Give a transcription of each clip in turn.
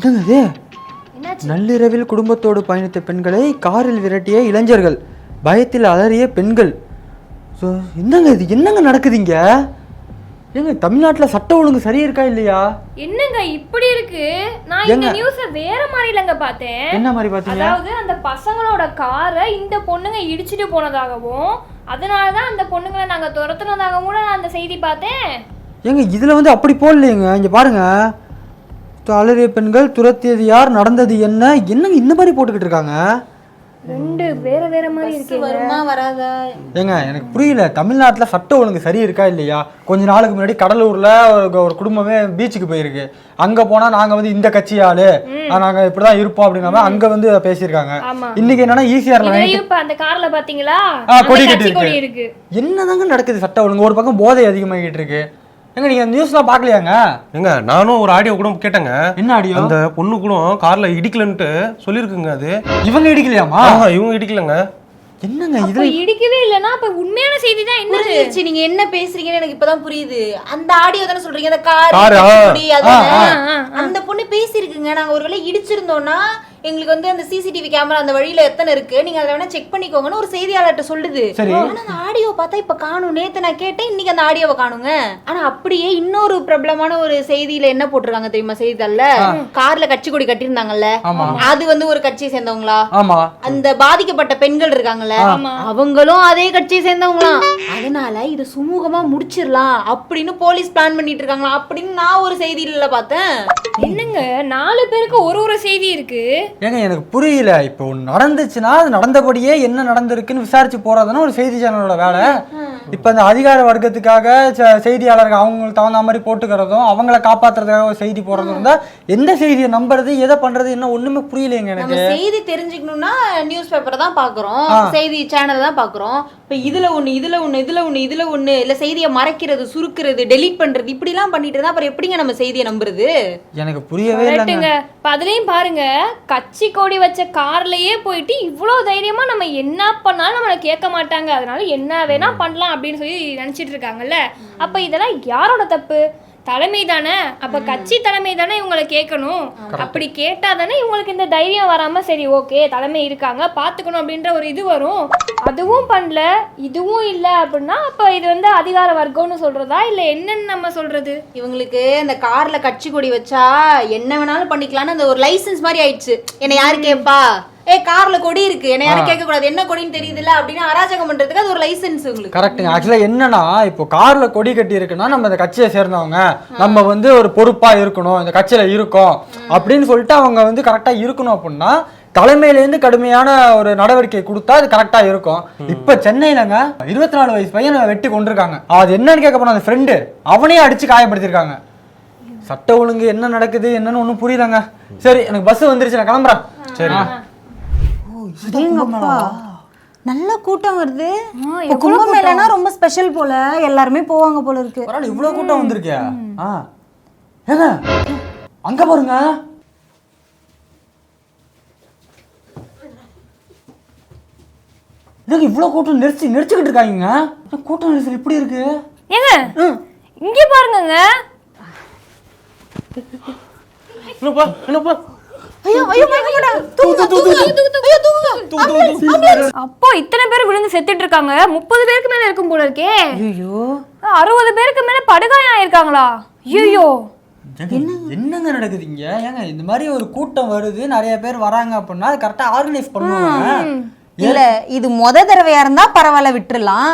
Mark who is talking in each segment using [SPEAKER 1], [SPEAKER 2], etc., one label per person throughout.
[SPEAKER 1] என்னங்க இது? நள்ளிரவில் குடும்பத்தோடு பயணித்த பெண்களை காரில் விரட்டிய இளைஞர்கள், பயத்தில் அலறிய பெண்கள். ஸோ என்னங்க இது? என்னங்க நடக்குதுங்க? ஏங்க தமிழ்நாட்டில் சட்ட ஒழுங்கு சரியா இருக்கா இல்லையா?
[SPEAKER 2] என்னங்க இப்படி இருக்கு? நான் இந்த நியூஸை வேற மாதிரிலங்க பார்த்தேன்.
[SPEAKER 1] என்ன மாதிரி பார்த்தீங்க?
[SPEAKER 2] அதாவது அந்த பசங்களோட காரை இந்த பொண்ணுங்க இடிச்சிட்டு போனதாகவும் அதனாலதான் அந்த பொண்ணுங்களை நாங்க துரத்துனதாகவும் கூட நான் அந்த செய்தி பார்த்தேன்.
[SPEAKER 1] ஏங்க இதுல வந்து அப்படி போடலைங்க. இங்க பாருங்க, அலறிய பெண்கள், துரத்தியது யார், நடந்தது என்ன, என்னங்க இந்த மாதிரி போட்டுக்கிட்டு இருக்காங்க.
[SPEAKER 2] ரெண்டு வேற வேற மாதிரி இருக்கு.
[SPEAKER 3] வருமா வராதா?
[SPEAKER 1] ஏங்க எனக்கு புரியல, தமிழ்நாட்டில் சட்ட ஒழுங்கு சரி இருக்கா இல்லையா? கொஞ்ச நாளுக்கு முன்னாடி கடலூர்ல ஒரு குடும்பமே பீச்சுக்கு போயிருக்கு. அங்க போனா நாங்க வந்து இந்த கட்சி ஆளு, நாங்க இப்படிதான் இருப்போம் அப்படிங்கிற அங்க வந்து பேசியிருக்காங்க. இன்னைக்கு என்னன்னா ஈசிஆர்ல
[SPEAKER 2] அந்த கார்ல பாத்தீங்களா
[SPEAKER 1] கொடி கட்டி இருக்கு. என்னதாங்க நடக்குது சட்ட ஒழுங்கு? ஒரு பக்கம் போதை அதிகமாகிட்டு இருக்கு. எங்க நீங்க நியூஸ்லாம் பாக்கலையாங்க?
[SPEAKER 4] எங்க நானும் ஒரு ஆடியோ கூட கேட்டேங்க.
[SPEAKER 1] என்ன ஆடியோ?
[SPEAKER 4] அந்த பொண்ணு கூட கார்ல இடிக்கலன்ட்டு சொல்லிருக்குங்க. அது
[SPEAKER 1] இவங்க இடிக்கலையாமா?
[SPEAKER 4] இவங்க இடிக்கலங்க.
[SPEAKER 1] என்னங்க இது?
[SPEAKER 2] இடிக்கவே இல்லனா அப்ப உண்மையான செய்தி தான் என்ன?
[SPEAKER 3] புரிஞ்சிருச்சு, நீங்க என்ன பேசுறீங்கன்னு எனக்கு இப்பதான் புரியுது. அந்த ஆடியோ தானே சொல்றீங்க, அந்த கார் அந்த பொண்ணு பேசிருக்குங்க. நாங்க ஒருவேளை இடிச்சிருந்தோம்னா எங்களுக்கு வந்து அந்த சிசிடிவி கேமரா அந்த வழியில எத்தனை இருக்கு, நீங்க அதை வேணா செக் பண்ணிக்கோங்கன்னு ஒரு செய்தியாளர்கிட்ட சொல்லுது. ஆனா அந்த ஆடியோ பார்த்தா இப்ப காணும். நேத்து நான் கேட்டேன், இன்னைக்கு அந்த ஆடியோவை காணுங்க. ஆனா அப்படியே இன்னொரு பிரபலமான ஒரு செய்தியில என்ன போட்டிருக்காங்க தெரியுமா? செய்தித்தாள்ல கார்ல கட்சி கொடி கட்டியிருந்தாங்கல்ல, அது வந்து ஒரு கட்சியை சேர்ந்தவங்களா? அந்த பாதிக்கப்பட்ட பெண்கள் இருக்காங்கல்ல, அவங்களும் அதே கட்சியை சேர்ந்தவங்களாம். அதனால இது சுமூகமா முடிச்சிடலாம் அப்படின்னு போலீஸ் பிளான் பண்ணிட்டு இருக்காங்களா அப்படின்னு நான் ஒரு செய்தியில பார்த்தேன்.
[SPEAKER 2] என்னங்க 4 பேருக்கு ஒரு செய்தி இருக்கு.
[SPEAKER 1] ஏங்க எனக்கு புரியல. இப்போ நடந்துச்சுன்னா அது நடந்தபடியே என்ன நடந்திருக்குன்னு விசாரிச்சு போறதுன்னா ஒரு செய்தி சேனலோட வேலை. இப்ப அந்த அதிகார வர்க்கத்துக்காக செய்தியாளர்கள் அவங்களுக்கு தகுந்த மாதிரி போட்டுக்கிறதும் அவங்கள காப்பாத்துறதுக்காக ஒரு செய்தி போடுறதும் இருந்தா எந்த செய்தியை நம்புறது, எதை பண்றது, என்ன ஒண்ணுமே புரியலைங்க எனக்கு.
[SPEAKER 3] செய்தி தெரிஞ்சுக்கணும்னா நியூஸ் பேப்பர் தான் பாக்குறோம், செய்தி சேனல் தான் பாக்குறோம். இப்ப இதுல ஒண்ணு இதுல ஒண்ணு இதுல ஒண்ணு இதுல ஒண்ணு இல்ல செய்தியை மறைக்கிறது, சுருக்குறது, டெலீட் பண்றது, இப்படி எல்லாம் பண்ணிட்டு இருந்தா அப்புறம் எப்படிங்க நம்ம செய்தியை நம்புறது?
[SPEAKER 1] எனக்கு புரியவே இல்லைங்க.
[SPEAKER 2] அதுலயும் பாருங்க, கட்சி கொடி வச்ச கார்லயே போயிட்டு இவ்வளவு தைரியமா நம்ம என்ன பண்ணாலும் நம்மள கேட்க மாட்டாங்க, அதனால என்ன வேணா பண்ணலாம் அப்படின்னு சொல்லி நினைச்சிட்டு இருக்காங்கல்ல. அப்ப இதெல்லாம் யாரோட தப்பு? தலைமை தானே. அப்ப கட்சி தலைமை தானே இவங்களை கேட்கணும். அப்படி கேட்டா தானே இவங்களுக்கு இந்த தைரியம் வராம சரி ஓகே தலைமை இருக்காங்க பாத்துக்கணும் அப்படின்ற ஒரு இது வரும். அதுவும் பண்ணல, இதுவும் இல்ல அப்படின்னா அப்ப இது வந்து அதிகார வர்க்கம்னு சொல்றதா இல்ல என்னன்னு நம்ம சொல்றது?
[SPEAKER 3] இவங்களுக்கு இந்த கார்ல கட்சி கொடி வச்சா என்ன வேணாலும் பண்ணிக்கலாம்னு அந்த ஒரு லைசன்ஸ் மாதிரி ஆயிடுச்சு. என்ன யாரு கேப்பா, கார்ல கொடி இருக்கு என்ன யாரும் கேட்க கூடாது, என்ன கொடின்னு தெரியுதுல்ல அப்படின்னு அராஜகம் பண்றதுக்கு அது ஒரு லைசன்ஸ் உங்களுக்கு.
[SPEAKER 1] கரெக்ட்டுங்க. ஆக்சுவலா என்னன்னா இப்போ கார்ல கொடி கட்டி இருக்குன்னா நம்ம இந்த கட்சியை சேர்ந்தவங்க, நம்ம வந்து ஒரு பொறுப்பா இருக்கணும், இந்த கட்சியில இருக்கோம் அப்படின்னு சொல்லிட்டு அவங்க வந்து கரெக்டா இருக்கணும். அப்படின்னா தலைமையில இருந்து கடுமையான ஒரு நடவடிக்கை கொடுத்தா அது கரெக்டா இருக்கும். இப்ப சென்னையிலங்க 24 வயசு பையனை வெட்டி கொண்டிருக்காங்க. அது என்னன்னு கேட்க போனா அந்த ஃப்ரெண்டு அவனையே அடிச்சு காயப்படுத்திருக்காங்க. சட்ட ஒழுங்கு என்ன நடக்குது என்னன்னு ஒன்னும் புரியலங்க. சரி எனக்கு பஸ் வந்துருச்சு, நான் கிளம்புறேன். சரி.
[SPEAKER 3] நல்ல கூட்டம் வருது. கும்பமேளானா ரொம்ப ஸ்பெஷல் போல, எல்லாருமே போவாங்க போல இருக்கு.
[SPEAKER 1] பரவாயில்ல, இவ்வளவு கூட்டம் வந்திருக்கே. ஏங்க அங்க பாருங்க, இவ்வளவு கூட்டம் நெரிச்சுக்கிட்டு இருக்காங்க. கூட்டம் நெரிசல் இப்படி இருக்கு.
[SPEAKER 2] ஏங்க இங்க பாருங்க. அப்போ இத்தனை பேர் விழுந்து செத்துட்டு இருக்காங்க. 30 பேருக்கு மேல இருக்கும் போல இருக்கே. 60 பேருக்கு மேல படுகாயம் ஆயிருக்காங்களா? ஐயோ
[SPEAKER 1] என்னங்க நடக்குதுங்க? ஏங்க இந்த மாதிரி ஒரு கூட்டம் வருது, நிறைய பேர் வராங்க அப்படின்னா அது கரெக்டா ஆர்கனைஸ் பண்ணுவாங்க.
[SPEAKER 3] இல்ல இது தடவையா இருந்தா பரவாயில்ல விட்டுறலாம்.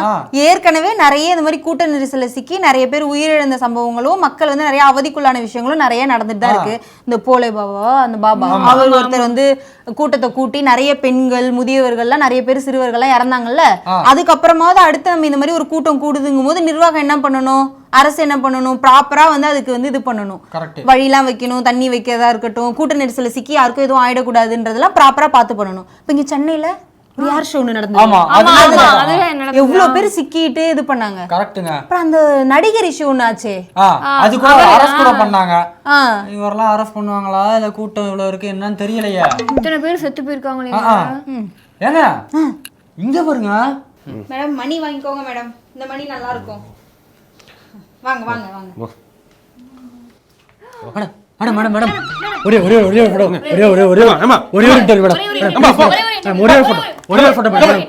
[SPEAKER 3] ஏற்கனவே நிறைய இந்த மாதிரி கூட்ட நெரிசல சிக்கி நிறைய பேர் உயிரிழந்த சம்பவங்களும் மக்கள் வந்து நிறைய அவதிக்குள்ளான விஷயங்களும் நிறைய நடந்துட்டு தான் இருக்கு. இந்த போலே பாபா அந்த பாபா அவர் ஒருத்தர் வந்து கூட்டத்தை கூட்டி நிறைய பெண்கள் முதியவர்கள்லாம் நிறைய பேர் சிறுவர்கள்லாம் இறந்தாங்கல்ல. அதுக்கப்புறமாவது அடுத்து நம்ம இந்த மாதிரி ஒரு கூட்டம் கூடுதுங்கும் போது நிர்வாகம் என்ன பண்ணணும், அரசு என்ன பண்ணணும், ப்ராப்பரா வந்து அதுக்கு வந்து இது பண்ணணும், வழியெல்லாம் வைக்கணும், தண்ணி வைக்கிறதா இருக்கட்டும், கூட்ட நெரிசல சிக்கி யாருக்கும் எதுவும் ஆயிடக்கூடாதுன்றதெல்லாம் ப்ராப்பரா பார்த்து பண்ணணும். இப்ப இங்க சென்னையில யார் ஷோ நடந்தது, எவ்வளவு பேர் சிக்கிட்டு இது பண்ணாங்க.
[SPEAKER 1] கரெக்ட்டுங்க.
[SPEAKER 3] அப்புறம் அந்த நடிகர் இஷ்யூ ஒண்ணாச்சே,
[SPEAKER 1] அது கூட அரெஸ்ட் கூட பண்ணாங்க. இவரெல்லாம் அரெஸ்ட் பண்ணுவாங்களா இல்ல கூட்டம் இவ்வளவு இருக்கு என்னன்னு தெரியலையே.
[SPEAKER 2] இத்தனை பேர் செத்து போயிருக்காங்களே.
[SPEAKER 1] ஏங்க இங்க பாருங்க
[SPEAKER 3] மேடம், மணி வாங்கிக்கோங்க மேடம், இந்த மணி நல்லா இருக்கும். வாங்க வாங்க வாங்க.
[SPEAKER 1] மேடம் மேடம் மேடம் ஒரே ஒரே ஒரே ஒரு photo. ஒரே ஒரே ஒரே
[SPEAKER 4] ஆமா.
[SPEAKER 1] ஒரே ஒரு இன்டர்வியூ மேடம் மேடம் ஒரே ஒரு photo. ஒரே ஒரு photo மேடம்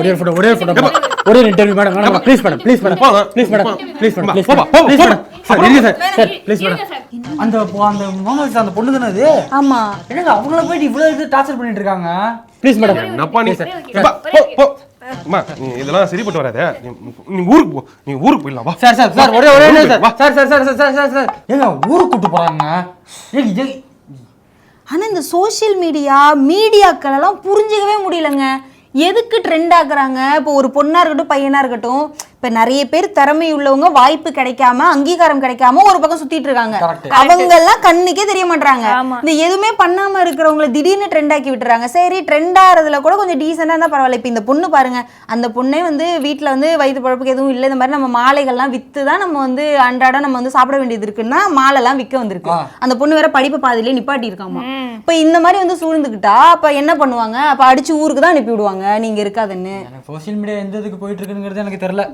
[SPEAKER 1] ஒரே ஒரு photo. ஒரே ஒரு photo. ஒரே ஒரு interview madam madam please madam please madam please madam please madam please madam please madam sir இருங்க சார் சார் ப்ளீஸ் மேடம் அந்த அந்த மாமாஸ் அந்த பொண்ணு தானே அது
[SPEAKER 3] ஆமா
[SPEAKER 1] என்னங்க அவங்கள போயிட்டு இவ்வளவு இது டார்ச்சர் பண்ணிட்டு இருக்காங்க ப்ளீஸ் மேடம்
[SPEAKER 4] என்னப்பா நீ அப்பா, போ அம்மா நீ இதெல்லாம் சரிப்பட்டு வராதே நீ ஊருக்கு போ நீ ஊருக்கு போயிடலாம் வா
[SPEAKER 1] சார் சார் சார் ஒரே ஒரே sir sir sir sir sir sir sir ஏங்க ஊருக்கு கூட்டு போறாங்க ஏங்க
[SPEAKER 3] ஆனா இந்த சோஷியல் மீடியாக்கள் எல்லாம் புரிஞ்சுக்கவே முடியலங்க. எதுக்கு ட்ரெண்ட் ஆக்குறாங்க? இப்போ ஒரு பொண்ணா இருக்கட்டும் பையனா இருக்கட்டும், இப்ப நிறைய பேர் திறமை உள்ளவங்க வாய்ப்பு கிடைக்காம அங்கீகாரம் கிடைக்காம ஒரு பக்கம் சுத்திட்டு இருக்காங்க. அவங்க எல்லாம் கண்ணுக்கே தெரிய மாட்டாங்க. இந்த எதுவுமே பண்ணாம இருக்கிறவங்களை திடீர்னு ட்ரெண்ட் ஆக்கி விட்டுறாங்க. சரி ட்ரெண்ட் ஆறதுல கூட கொஞ்சம் டீசெண்டா இருந்தா பரவாயில்ல. இப்ப இந்த பொண்ணு பாருங்க, அந்த பொண்ணே வந்து வீட்டுல வந்து வயிற்று பழப்புக்கு எதுவும் இல்லை, இந்த மாதிரி நம்ம மாலைகள்லாம் வித்து தான் நம்ம வந்து அன்றாடம் நம்ம வந்து சாப்பிட வேண்டியது இருக்குன்னா மாலை எல்லாம் விற்க வந்திருக்கு. அந்த பொண்ணு வேற படிப்பு பாதியிலே நிப்பாட்டி இருக்காமா. இப்ப இந்த மாதிரி வந்து சூழ்ந்துக்கிட்டா அப்ப என்ன பண்ணுவாங்க? அப்ப அடிச்சு ஊருக்கு தான் அனுப்பி விடுவாங்க, நீங்க இருக்காதுன்னு.
[SPEAKER 1] சோசியல் மீடியா எந்த இதுக்கு போயிட்டு இருக்குங்கிறது எனக்கு தெரியல.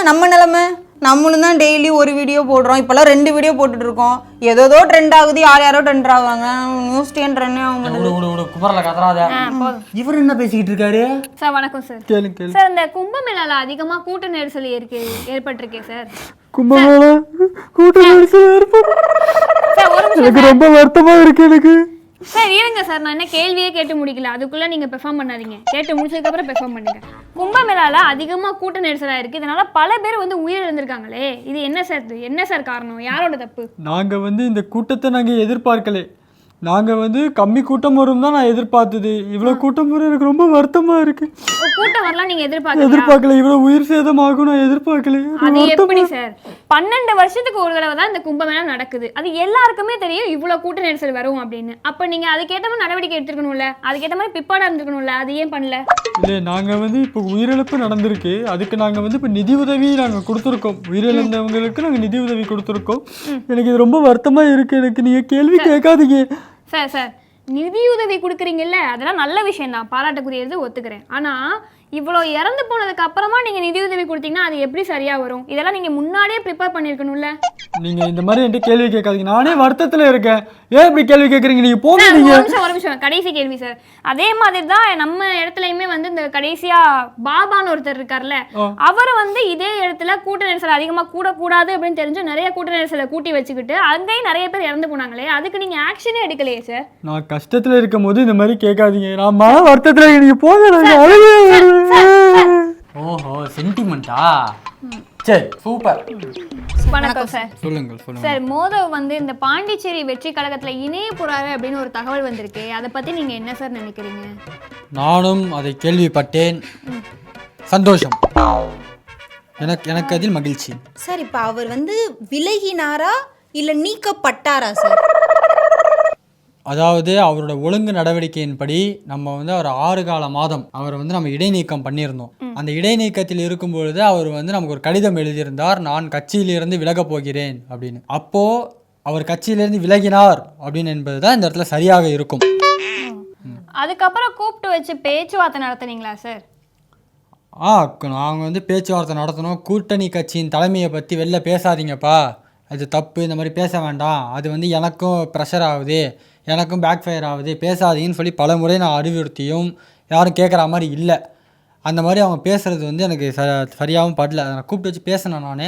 [SPEAKER 3] நம்ம நிலைமை நம்மளும் தான் டெய்லி ஒரு வீடியோ போடுறோம். இப்பெல்லாம் 2 வீடியோ போட்டுட்டு இருக்கோம். ஏதோ ட்ரெண்ட் ஆகுது, யாரோ ட்ரெண்ட் ஆவாங்க. நியூஸ் ட்ரெண்ட் ஆகும்.
[SPEAKER 1] குமரல கதறாத. இவர் என்ன பேசிக்கிட்டு இருக்காரு?
[SPEAKER 2] சார் வணக்கம் சார்.
[SPEAKER 1] கேளுங்க
[SPEAKER 2] சார் இந்த கும்பமேளால அதிகமா கூட்ட நெரிசல் ஏற்பட்டிருக்கே சார்.
[SPEAKER 1] கும்பமேளா கூட்ட நெரிசல் ஏற்பட்டு
[SPEAKER 2] சார் ஒரு நிமிஷம்
[SPEAKER 1] எனக்கு ரொம்ப வருத்தமா இருக்கு எனக்கு.
[SPEAKER 2] சார் இருங்க சார், நான் என்ன கேள்வியே கேட்டு முடிக்கல, அதுக்குள்ள நீங்க பெர்ஃபார்ம் பண்ணாதீங்க. கேட்டு முடிச்சதுக்கு அப்புறம் பெர்ஃபார்ம் பண்ணுங்க. கும்பமேளால அதிகமா கூட்ட நெரிசலா இருக்கு, இதனால பல பேர் வந்து உயிரிழந்திருக்காங்களே, இது என்ன சார் காரணம்? யாரோட தப்பு?
[SPEAKER 1] நாங்க வந்து இந்த கூட்டத்தை நாங்க எதிர்பார்க்கல. நாங்க வந்து கம்மி கூட்டம் வரும் தான் நான் எதிர்பார்த்தது. இவ்வளவு கூட்டம் வரும் எனக்கு ரொம்ப வருத்தமா இருக்கு.
[SPEAKER 2] கூட்டம் வரலாம் நீங்க
[SPEAKER 1] எதிர்பார்க்கல. இவ்வளவு உயிர் சேதமாகும் நான் எதிர்பார்க்கல.
[SPEAKER 2] அது எப்படி சார்? 12 வருஷத்துக்கு ஒரு தடவை தான் இந்த கும்பமேளா நடக்குது. அது எல்லாருக்குமே தெரியும் இவ்வளவு கூட்ட நெரிசல் வரும் அப்படின்னு. அப்ப நீங்க அதுக்கேற்ற மாதிரி நடவடிக்கை எடுத்துக்கணும்ல, அதுக்கேற்ற மாதிரி பிற்பாடா இருந்துக்கணும்ல, அது ஏன் பண்ணல?
[SPEAKER 1] இல்லை நாங்க வந்து இப்போ உயிரிழப்பு நடந்திருக்கு, அதுக்கு நாங்க வந்து இப்போ நிதி உதவி நாங்க கொடுத்துருக்கோம். உயிரிழந்தவங்களுக்கு நாங்க நிதி உதவி கொடுத்துருக்கோம். எனக்கு இது ரொம்ப வருத்தமா இருக்கு. எனக்கு நீங்க கேள்வி கேட்காதீங்க
[SPEAKER 2] சார். நிதியுதவி கொடுக்குறீங்கல்ல, அதெல்லாம் நல்ல விஷயம் தான், பாராட்டுக்குரியது, ஒத்துக்கிறேன். ஆனா இவ்வளோ இறந்து போனதுக்கு அப்புறமா நீங்க நிதியுதவி கொடுத்தீங்கன்னா அது எப்படி சரியா வரும்? இதெல்லாம் நீங்க முன்னாடியே ப்ரிப்பேர் பண்ணிருக்கணும்ல.
[SPEAKER 1] நீங்க இந்த மாதிரி என்கிட்ட கேள்வி கேட்காதீங்க, நானே வருத்தத்துல இருக்கேன். ஏன் இப்படி கேள்வி கேட்குறீங்க? நீங்க போங்க.
[SPEAKER 2] ஒரு நிமிஷம் கடைசி கேள்வி சார். அதே மாதிரி தான் நம்ம இடத்துலயுமே வந்து இந்த கடைசியா பாபான்னு ஒருத்தர் இருக்கார்ல, அவர் வந்து இதே இடத்துல கூட்ட நெரிசல் அதிகமா கூடக்கூடாது அப்படின்னு தெரிஞ்சு நிறைய கூட்ட நெரிசலை கூட்டி வச்சுக்கிட்டு அங்கேயும் நிறைய பேர் இறந்து போனாங்களே, அதுக்கு நீங்க ஆக்ஷனே எடுக்கலையே சார்.
[SPEAKER 1] நான் கஷ்டத்துல இருக்கும் போது இந்த மாதிரி கேட்காதீங்க. நான் மன வருத்தத்துல நீங்க போங்க. ஓஹோ சென்டிமெண்டா? சரி சூப்பர்.
[SPEAKER 2] வணக்கம் சார்.
[SPEAKER 1] சொல்லுங்க
[SPEAKER 2] சார், மோதவ் வந்து இந்த பாண்டிச்சேரி வெற்றி கழகத்துல இணைய போறாரு அப்படின்னு ஒரு தகவல் வந்திருக்கு, அதை பத்தி நீங்க என்ன சார் நினைக்கிறீங்க?
[SPEAKER 1] நானும் அதை கேள்விப்பட்டேன். சந்தோஷம், எனக்கு அதில் மகிழ்ச்சி.
[SPEAKER 3] சார் இப்ப அவர் வந்து விலகினாரா இல்ல நீக்கப்பட்டாரா சார்?
[SPEAKER 1] அதாவது அவரோட ஒழுங்கு நடவடிக்கையின்படி நம்ம வந்து அவர் 6 கால மாதம் அவரை வந்து நம்ம இடைநீக்கம் பண்ணியிருந்தோம். அந்த இடைநீக்கத்தில் இருக்கும் பொழுது அவர் வந்து நமக்கு ஒரு கடிதம் எழுதியிருந்தார், நான் கட்சியிலிருந்து விலகப் போகிறேன் அப்படின்னு. அப்போ அவர் கட்சியிலிருந்து விலகினார் அப்படின்னு என்பதுதான் இந்த இடத்துல சரியாக இருக்கும்.
[SPEAKER 2] அதுக்கப்புறம் கூப்பிட்டு வச்சு பேச்சுவார்த்தை நடத்துனீங்களா சார்?
[SPEAKER 1] நாங்கள் வந்து பேச்சுவார்த்தை நடத்தணும். கூட்டணி கட்சியின் தலைமையை பற்றி வெளில பேசாதீங்கப்பா, அது தப்பு, இந்த மாதிரி பேச வேண்டாம், அது வந்து எனக்கும் ப்ரெஷர் ஆகுது, எனக்கும் பேக் ஃபயர் ஆகுது, பேசாதீங்கன்னு சொல்லி பல முறை நான் அறிவுறுத்தியும் யாரும் கேட்குற மாதிரி இல்லை. அந்த மாதிரி அவங்க பேசுகிறது வந்து எனக்கு சரியாகவும் படல. அதை நான் கூப்பிட்டு வச்சு பேசினேன் நானே,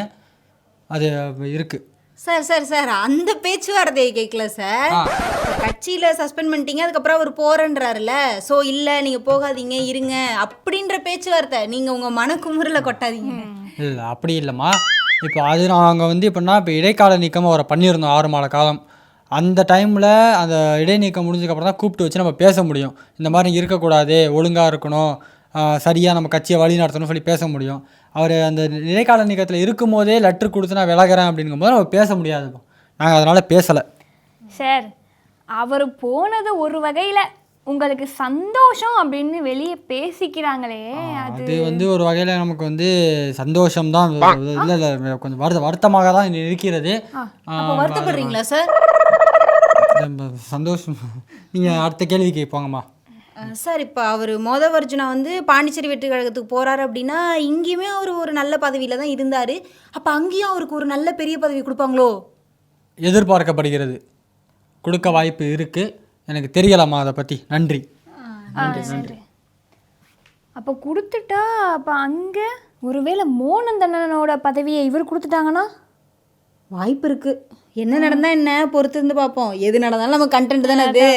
[SPEAKER 1] அது இருக்குது.
[SPEAKER 3] சார் அந்த பேச்சுவார்த்தையை கேட்கல சார். கட்சியில சஸ்பெண்ட் பண்ணிட்டீங்க, அதுக்கப்புறம் அவர் போறேன்றாருல, ஸோ இல்லை நீங்கள் போகாதீங்க இருங்க அப்படின்ற பேச்சுவார்த்தை. நீங்கள் உங்கள் மனக்குமுறல கொட்டாதீங்க.
[SPEAKER 1] இல்லை அப்படி இல்லைம்மா. இப்போ அது நாங்கள் வந்து இப்போனா இப்போ இடைக்கால நீக்கமாக அவரை பண்ணியிருந்தோம் 6 மாத காலம். அந்த டைமில் அந்த இடைநீக்கம் முடிஞ்சதுக்கப்புறம் தான் கூப்பிட்டு வச்சு நம்ம பேச முடியும். இந்த மாதிரி இருக்கக்கூடாது, ஒழுங்காக இருக்கணும், சரியாக நம்ம கட்சியை வழி நடத்தணும்னு சொல்லி பேச முடியும். அவர் அந்த இடைக்கால நீக்கத்தில் இருக்கும் போதே லெட்ரு கொடுத்து நான் விலகிறேன் அப்படிங்கும்போது நம்ம பேச முடியாது. நாங்கள் அதனால் பேசலை
[SPEAKER 2] சார். அவர் போனது ஒரு வகையில் உங்களுக்கு சந்தோஷம் அப்படின்னு வெளியே பேசிக்கிறாங்களே,
[SPEAKER 1] அது வந்து ஒரு வகையில் நமக்கு வந்து சந்தோஷம்தான். இல்லை இல்லை கொஞ்சம் வருத்தமாக தான் இருக்கிறது.
[SPEAKER 3] வருத்தப்படுறீங்களா சார்?
[SPEAKER 1] சந்தோஷம். நீங்கள் அடுத்த கேள்விக்கு போங்கம்மா.
[SPEAKER 3] சார் இப்போ அவர் மோதவர்ஜுனா வந்து பாண்டிச்சேரி வெற்றி கழகத்துக்கு போகிறாரு அப்படின்னா இங்கேயுமே அவர் ஒரு நல்ல பதவியில் தான் இருந்தார். அப்போ அங்கேயும் அவருக்கு ஒரு நல்ல பெரிய பதவி கொடுப்பாங்களோ?
[SPEAKER 1] எதிர்பார்க்கப்படுகிறது. கொடுக்க வாய்ப்பு இருக்கு. எனக்கு தெரியலம்மா அதை பத்தி. நன்றி.
[SPEAKER 2] நன்றி. அப்போ கொடுத்துட்டா அப்போ அங்கே ஒருவேளை மோனந்தண்ணனோட பதவியை இவர் கொடுத்துட்டாங்கன்னா
[SPEAKER 3] வாய்ப்பு இருக்கு. என்ன நடந்தா என்ன பொறுத்து இருந்து பார்ப்போம். எது நடந்தாலும் நம்ம கண்டென்ட் தானே அது.